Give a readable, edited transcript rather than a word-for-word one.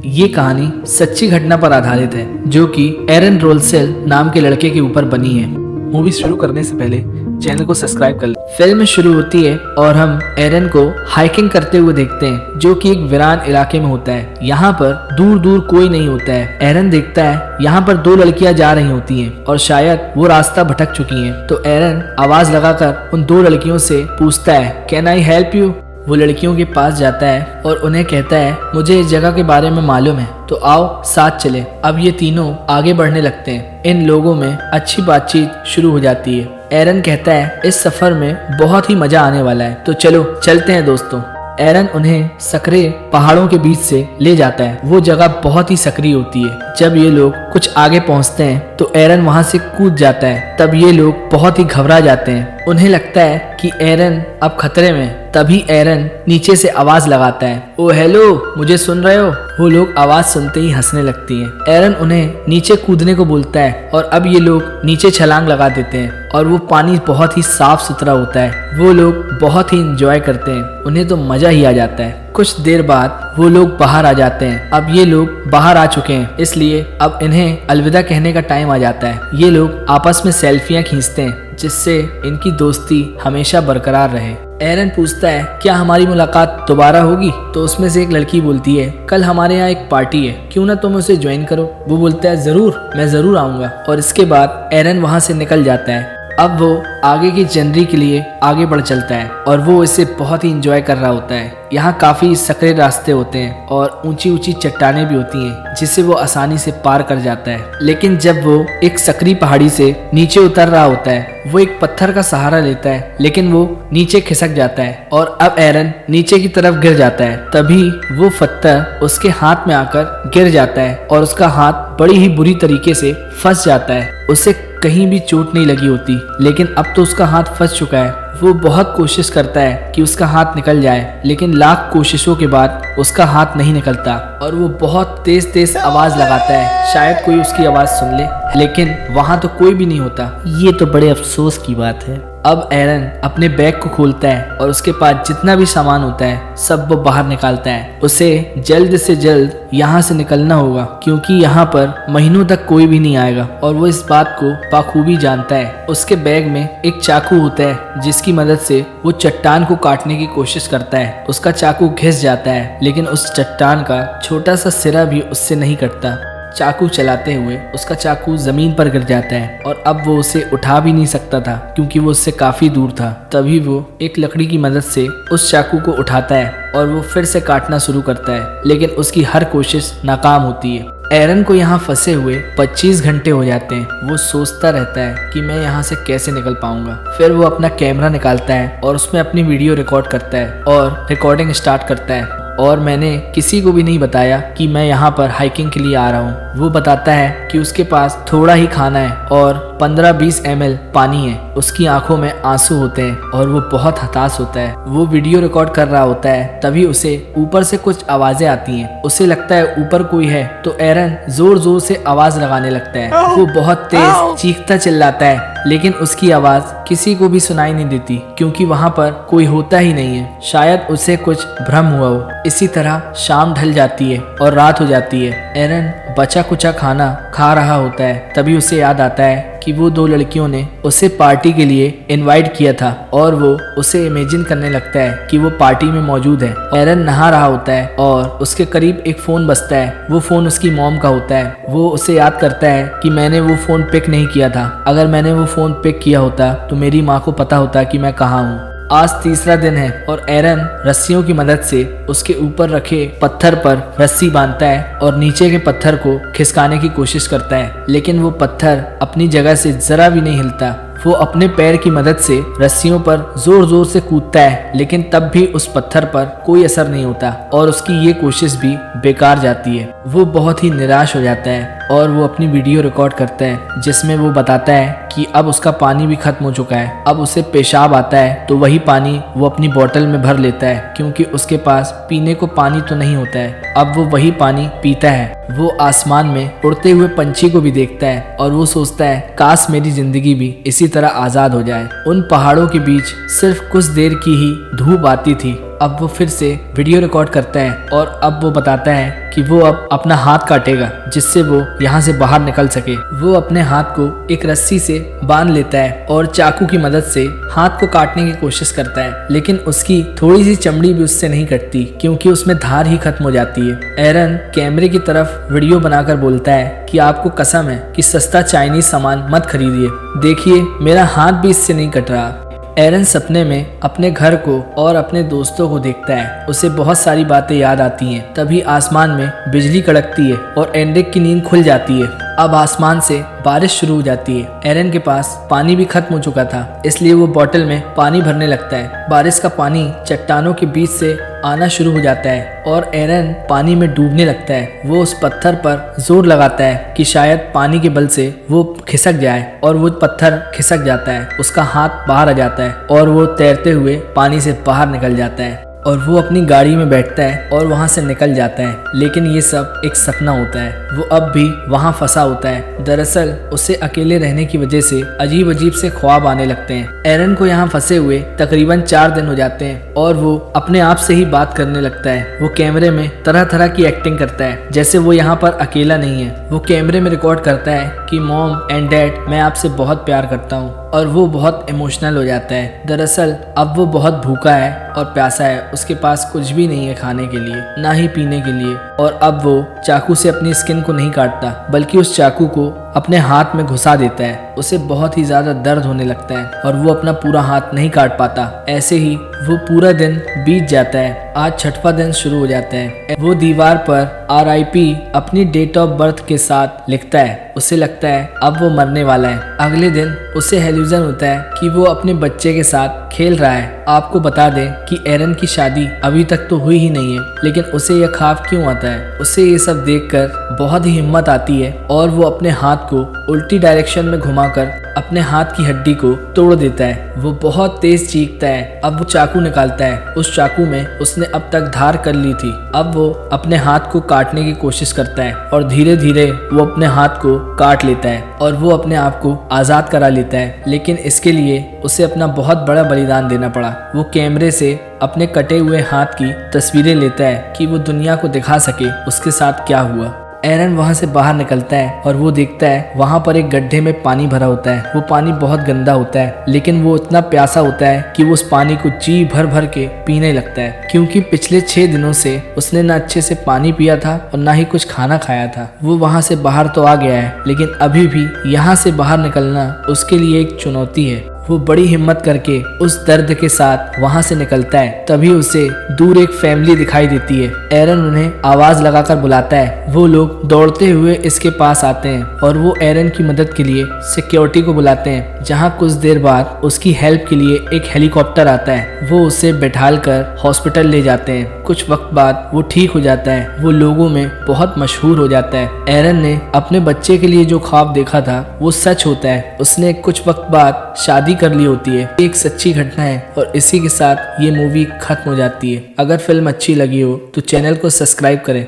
ये कहानी सच्ची घटना पर आधारित है जो कि एरन रोलसेल नाम के लड़के के ऊपर बनी है। मूवी शुरू करने से पहले चैनल को सब्सक्राइब कर लें। फिल्म शुरू होती है और हम एरन को हाइकिंग करते हुए देखते हैं जो कि एक वीरान इलाके में होता है। यहाँ पर दूर दूर कोई नहीं होता है। एरन देखता है यहाँ पर दो लड़कियां जा रही होती हैं और शायद वो रास्ता भटक चुकी हैं। तो एरन आवाज लगाकर उन दो लड़कियों से पूछता है, कैन आई हेल्प यू? वो लड़कियों के पास जाता है और उन्हें कहता है, मुझे इस जगह के बारे में मालूम है, तो आओ साथ चले। अब ये तीनों आगे बढ़ने लगते हैं। इन लोगों में अच्छी बातचीत शुरू हो जाती है। एरन कहता है, इस सफर में बहुत ही मजा आने वाला है, तो चलो चलते हैं दोस्तों। एरन उन्हें सकरे पहाड़ों के बीच से ले जाता है। वो जगह बहुत ही सक्रिय होती है। जब ये लोग कुछ आगे पहुंचते हैं तो एरन वहां से कूद जाता है। तब ये लोग बहुत ही घबरा जाते हैं। उन्हें लगता है कि एरन अब खतरे में। तभी एरन नीचे से आवाज लगाता है, ओ हेलो, मुझे सुन रहे हो? वो लोग आवाज सुनते ही हंसने लगती हैं। एरन उन्हें नीचे कूदने को बोलता है और अब ये लोग नीचे छलांग लगा देते हैं और वो पानी बहुत ही साफ सुथरा होता है। वो लोग बहुत ही इंजॉय करते हैं। उन्हें तो मजा ही आ जाता है। कुछ देर बाद वो लोग बाहर आ जाते हैं। अब ये लोग बाहर आ चुके हैं, इसलिए अब इन्हें अलविदा कहने का टाइम आ जाता है। ये लोग आपस में सेल्फियां खींचते हैं जिससे इनकी दोस्ती हमेशा बरकरार रहे। एरन पूछता है, क्या हमारी मुलाकात दोबारा होगी? तो उसमें से एक लड़की बोलती है, कल हमारे यहाँ एक पार्टी है, क्यों ना तुम उसे ज्वाइन करो? वो बोलता है, जरूर, मैं जरूर आऊंगा। और इसके बाद एरन वहाँ से निकल जाता है। अब वो आगे की जर्नी के लिए आगे बढ़ चलता है और वो इसे बहुत ही इंजॉय कर रहा होता है। यहाँ काफी सकरे रास्ते होते हैं और ऊंची ऊंची चट्टानें भी होती हैं जिसे वो आसानी से पार कर जाता है। लेकिन जब वो एक सकरी पहाड़ी से नीचे उतर रहा होता है, वो एक पत्थर का सहारा लेता है, लेकिन वो नीचे खिसक जाता है और अब एरन नीचे की तरफ गिर जाता है। तभी वो पत्थर उसके हाथ में आकर गिर जाता है और उसका हाथ बड़ी ही बुरी तरीके से फंस जाता है। उसे कहीं भी चोट नहीं लगी होती, लेकिन अब तो उसका हाथ फंस चुका है। वो बहुत कोशिश करता है कि उसका हाथ निकल जाए, लेकिन लाख कोशिशों के बाद उसका हाथ नहीं निकलता और वो बहुत तेज तेज आवाज लगाता है, शायद कोई उसकी आवाज सुन ले, लेकिन वहां तो कोई भी नहीं होता। ये तो बड़े अफसोस की बात है। अब एरन अपने बैग को खोलता है और उसके पास जितना भी सामान होता है सब वो बाहर निकालता है। उसे जल्द से जल्द यहाँ से निकलना होगा क्योंकि यहाँ पर महीनों तक कोई भी नहीं आएगा और वो इस बात को बाखूबी जानता है। उसके बैग में एक चाकू होता है जिसकी मदद से वो चट्टान को काटने की कोशिश करता है। उसका चाकू घिस जाता है, लेकिन उस चट्टान का छोटा सा सिरा भी उससे नहीं कटता। चाकू चलाते हुए उसका चाकू जमीन पर गिर जाता है और अब वो उसे उठा भी नहीं सकता था क्योंकि वो उससे काफी दूर था। तभी वो एक लकड़ी की मदद से उस चाकू को उठाता है और वो फिर से काटना शुरू करता है, लेकिन उसकी हर कोशिश नाकाम होती है। एरन को यहाँ फंसे हुए 25 घंटे हो जाते हैं। वो सोचता रहता है कि मैं यहाँ से कैसे निकल पाऊंगा। फिर वो अपना कैमरा निकालता है और उसमें अपनी वीडियो रिकॉर्ड करता है और रिकॉर्डिंग स्टार्ट करता है। और मैंने किसी को भी नहीं बताया कि मैं यहाँ पर हाइकिंग के लिए आ रहा हूँ। वो बताता है कि उसके पास थोड़ा ही खाना है और 15-20 ml पानी है। उसकी आंखों में आंसू होते हैं और वो बहुत हताश होता है। वो वीडियो रिकॉर्ड कर रहा होता है, तभी उसे ऊपर से कुछ आवाजें आती हैं। उसे लगता है ऊपर कोई है, तो एरन जोर जोर से आवाज लगाने लगता है। वो बहुत तेज चीखता चिल्लाता है, लेकिन उसकी आवाज किसी को भी सुनाई नहीं देती क्योंकि वहाँ पर कोई होता ही नहीं है। शायद उसे कुछ भ्रम हुआ हो। इसी तरह शाम ढल जाती है और रात हो जाती है। एरन बचा कुचा खाना खा रहा होता है, तभी उसे याद आता है कि वो दो लड़कियों ने उसे पार्टी के लिए इनवाइट किया था और वो उसे इमेजिन करने लगता है कि वो पार्टी में मौजूद है। एरन नहा रहा होता है और उसके करीब एक फोन बजता है। वो फोन उसकी मॉम का होता है। वो उसे याद करता है कि मैंने वो फोन पिक नहीं किया था। अगर मैंने वो फोन पिक किया होता तो मेरी माँ को पता होता कि मैं कहाँ हूँ। आज तीसरा दिन है और एरन रस्सियों की मदद से उसके ऊपर रखे पत्थर पर रस्सी बांधता है और नीचे के पत्थर को खिसकाने की कोशिश करता है, लेकिन वो पत्थर अपनी जगह से जरा भी नहीं हिलता। वो अपने पैर की मदद से रस्सियों पर जोर जोर से कूदता है, लेकिन तब भी उस पत्थर पर कोई असर नहीं होता और उसकी ये कोशिश भी बेकार जाती है। वो बहुत ही निराश हो जाता है और वो अपनी वीडियो रिकॉर्ड करता है जिसमें वो बताता है कि अब उसका पानी भी खत्म हो चुका है। अब उसे पेशाब आता है तो वही पानी वो अपनी बोतल में भर लेता है क्योंकि उसके पास पीने को पानी तो नहीं होता है। अब वो वही पानी पीता है। वो आसमान में उड़ते हुए पंछी को भी देखता है और वो सोचता है काश मेरी जिंदगी भी इसी तरह आजाद हो जाए। उन पहाड़ों के बीच सिर्फ कुछ देर की ही धूप आती थी। अब वो फिर से वीडियो रिकॉर्ड करता है और अब वो बताता है कि वो अब अपना हाथ काटेगा जिससे वो यहाँ से बाहर निकल सके। वो अपने हाथ को एक रस्सी से बांध लेता है और चाकू की मदद से हाथ को काटने की कोशिश करता है, लेकिन उसकी थोड़ी सी चमड़ी भी उससे नहीं कटती क्योंकि उसमें धार ही खत्म हो जाती है। एरन कैमरे की तरफ वीडियो बनाकर बोलता है कि आपको कसम है कि सस्ता चाइनीज सामान मत खरीदिए, देखिए मेरा हाथ भी इससे नहीं कट रहा। एरन सपने में अपने घर को और अपने दोस्तों को देखता है। उसे बहुत सारी बातें याद आती हैं। तभी आसमान में बिजली कड़कती है और एंड्रिक की नींद खुल जाती है। अब आसमान से बारिश शुरू हो जाती है। एरन के पास पानी भी खत्म हो चुका था, इसलिए वो बोतल में पानी भरने लगता है। बारिश का पानी चट्टानों के बीच से आना शुरू हो जाता है और एरन पानी में डूबने लगता है। वो उस पत्थर पर जोर लगाता है कि शायद पानी के बल से वो खिसक जाए और वो पत्थर खिसक जाता है। उसका हाथ बाहर आ जाता है और वो तैरते हुए पानी से बाहर निकल जाता है और वो अपनी गाड़ी में बैठता है और वहाँ से निकल जाता है। लेकिन ये सब एक सपना होता है। वो अब भी वहाँ फंसा होता है। दरअसल उसे अकेले रहने की वजह से अजीब अजीब से ख्वाब आने लगते हैं। एरन को यहाँ फंसे हुए तकरीबन 4 दिन हो जाते हैं और वो अपने आप से ही बात करने लगता है। वो कैमरे में तरह तरह की एक्टिंग करता है जैसे वो यहाँ पर अकेला नहीं है। वो कैमरे में रिकॉर्ड करता है कि मॉम एंड डैड, मैं आपसे बहुत प्यार करता हूँ, और वो बहुत इमोशनल हो जाता है। दरअसल अब वो बहुत भूखा है और प्यासा है। उसके पास कुछ भी नहीं है खाने के लिए, ना ही पीने के लिए। और अब वो चाकू से अपनी स्किन को नहीं काटता बल्कि उस चाकू को अपने हाथ में घुसा देता है। उसे बहुत ही ज्यादा दर्द होने लगता है और वो अपना पूरा हाथ नहीं काट पाता। ऐसे ही वो पूरा दिन बीत जाता है। आज 6वां दिन शुरू हो जाता है। वो दीवार पर RIP अपनी डेट ऑफ बर्थ के साथ लिखता है। उसे लगता है अब वो मरने वाला है। अगले दिन उसे हेल्यूजन होता है कि वो अपने बच्चे के साथ खेल रहा है। आपको बता दें कि एरन की शादी अभी तक तो हुई ही नहीं है, लेकिन उसे यह ख्वाब क्यों आता है? उसे ये सब देखकर बहुत ही हिम्मत आती है और वो अपने हाथ को उल्टी डायरेक्शन में घुमाकर अपने हाथ की हड्डी को तोड़ देता है। वो बहुत तेज चीखता है। अब वो चाकू निकालता है। उस चाकू में उसने अब तक धार कर ली थी। अब वो अपने हाथ को काटने की कोशिश करता है और धीरे धीरे वो अपने हाथ को काट लेता है और वो अपने आप को आज़ाद करा लेता है। लेकिन इसके लिए उसे अपना बहुत बड़ा बलिदान देना पड़ा। वो कैमरे से अपने कटे हुए हाथ की तस्वीरें लेता है कि वो दुनिया को दिखा सके उसके साथ क्या हुआ। एरन वहाँ से बाहर निकलता है और वो देखता है वहाँ पर एक गड्ढे में पानी भरा होता है। वो पानी बहुत गंदा होता है, लेकिन वो इतना प्यासा होता है कि वो उस पानी को जी भर भर के पीने लगता है, क्योंकि पिछले 6 दिनों से उसने ना अच्छे से पानी पिया था और ना ही कुछ खाना खाया था। वो वहाँ से बाहर तो आ गया है, लेकिन अभी भी यहाँ से बाहर निकलना उसके लिए एक चुनौती है। वो बड़ी हिम्मत करके उस दर्द के साथ वहाँ से निकलता है। तभी उसे दूर एक फैमिली दिखाई देती है। एरन उन्हें आवाज लगाकर बुलाता है। वो लोग दौड़ते हुए इसके पास आते हैं और वो एरन की मदद के लिए सिक्योरिटी को बुलाते हैं, जहाँ कुछ देर बाद उसकी हेल्प के लिए एक हेलीकॉप्टर आता है। वो उसे बैठाल कर हॉस्पिटल ले जाते हैं। कुछ वक्त बाद वो ठीक हो जाता है। वो लोगों में बहुत मशहूर हो जाता है। एरन ने अपने बच्चे के लिए जो ख्वाब देखा था वो सच होता है। उसने कुछ वक्त बाद शादी कर ली होती है। एक सच्ची घटना है और इसी के साथ ये मूवी खत्म हो जाती है। अगर फिल्म अच्छी लगी हो तो चैनल को सब्सक्राइब करें।